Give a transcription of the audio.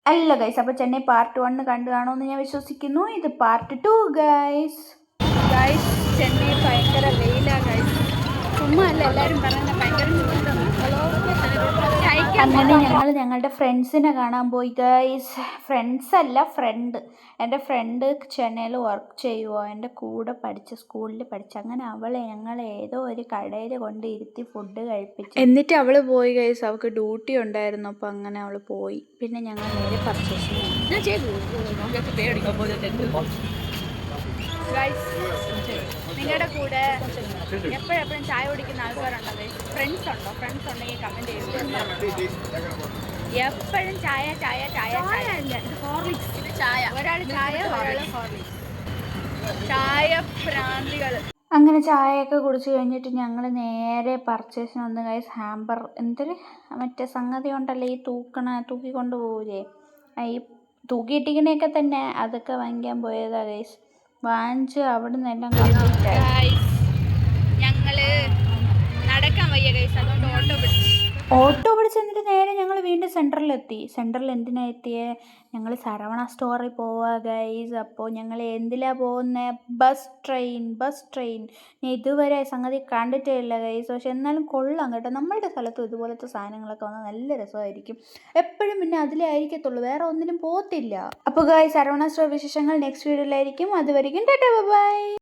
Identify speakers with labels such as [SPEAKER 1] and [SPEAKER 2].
[SPEAKER 1] അല്ല ഗൈസ്, അപ്പോൾ ചെന്നൈ പാർട്ട് 1 കണ്ടു കാണുമെന്ന് ഞാൻ വിശ്വസിക്കുന്നു. ഇത് പാർട്ട് 2 ഗൈസ്. ചെന്നൈ ഭയങ്കര വെയിലാണ് ഗൈസ്. ചുമ്മാ അല്ല എല്ലാവരും പറയുന്നത് ഭയങ്കര ചൂടാണ്. അങ്ങനെ ഞങ്ങൾ ഞങ്ങളുടെ ഫ്രണ്ട്സിനെ കാണാൻ പോയി ഗൈസ്. ഫ്രണ്ട്സ് അല്ല, ഫ്രണ്ട്. എൻ്റെ ഫ്രണ്ട് ചെന്നൈയിൽ വർക്ക് ചെയ്യുമോ, എൻ്റെ കൂടെ പഠിച്ച സ്കൂളിൽ പഠിച്ച. അങ്ങനെ ഞങ്ങൾ ഏതോ ഒരു കടയിൽ കൊണ്ട് ഇരുത്തി ഫുഡ് കഴിപ്പിച്ചു. എന്നിട്ട് അവൾ പോയി ഗൈസ്. അവൾക്ക് ഡ്യൂട്ടി ഉണ്ടായിരുന്നു. അപ്പോൾ അങ്ങനെ അവൾ പോയി. പിന്നെ ഞങ്ങൾ നേരെ പർച്ചേസ് ചെയ്തു. നിങ്ങളുടെ കൂടെ എപ്പോഴെപ്പോഴും ചായ കുടിക്കുന്ന ആൾക്കാരുണ്ടോ? ഫ്രണ്ട്സ് ഉണ്ടോ? ഫ്രണ്ട്സ് ഉണ്ടെങ്കിൽ കമൻറ്റ് ചെയ്തു. എപ്പോഴും ചായ ചായ ചായ ചായ ഹോർലിക്സ്. ഇത് ചായ, ഒരാൾ ചായ ഒരാൾ ഹോർലിക്സ്. ചായ പ്രാന്തികൾ. അങ്ങനെ ചായയൊക്കെ കുടിച്ച് കഴിഞ്ഞിട്ട് ഞങ്ങൾ നേരെ പർച്ചേസിന് വന്ന് ഗൈസ്. ഹാമ്പർ എന്തൊരു മറ്റേ സംഗതി ഉണ്ടല്ലോ, ഈ തൂക്കിക്കൊണ്ട് പോകൂലേ, ഈ തൂക്കിയിട്ടിക്കണയൊക്കെ തന്നെ, അതൊക്കെ വാങ്ങിക്കാൻ പോയതാ ഗൈസ്. വാങ്ങിച്ച് അവിടെ നിന്ന് എല്ലാം കംപ്ലീറ്റ് ആയി. ഞങ്ങൾ നടക്കാൻ വയ്യ ഗൈസ്, അതുകൊണ്ട് ഓട്ടോ പിടിച്ച് എന്നിട്ട് നേരെ ഞങ്ങൾ വീണ്ടും സെൻറ്ററിലെത്തി. സെൻറ്ററിൽ എന്തിനാണ് എത്തിയത്? ഞങ്ങൾ സരവണ സ്റ്റോറിൽ പോവുക ഗൈസ്. അപ്പോൾ ഞങ്ങൾ എന്തിലാണ് പോകുന്നത്? Bus train. ഞാൻ ഇതുവരെ സംഗതി കണ്ടിട്ടേ ഇല്ല ഗൈസ്. പക്ഷെ എന്നാലും കൊള്ളാം കേട്ടോ. നമ്മളുടെ സ്ഥലത്തും ഇതുപോലത്തെ സാധനങ്ങളൊക്കെ വന്നാൽ നല്ല രസമായിരിക്കും. എപ്പോഴും പിന്നെ അതിലേ ആയിരിക്കത്തുള്ളൂ, വേറെ ഒന്നിനും പോകത്തില്ല. അപ്പോൾ ഗൈസ്, സരവണ സ്റ്റോർ വിശേഷങ്ങൾ നെക്സ്റ്റ് വീഡിയോയിലായിരിക്കും. അതുവരെയും ടാറ്റാ ബൈ.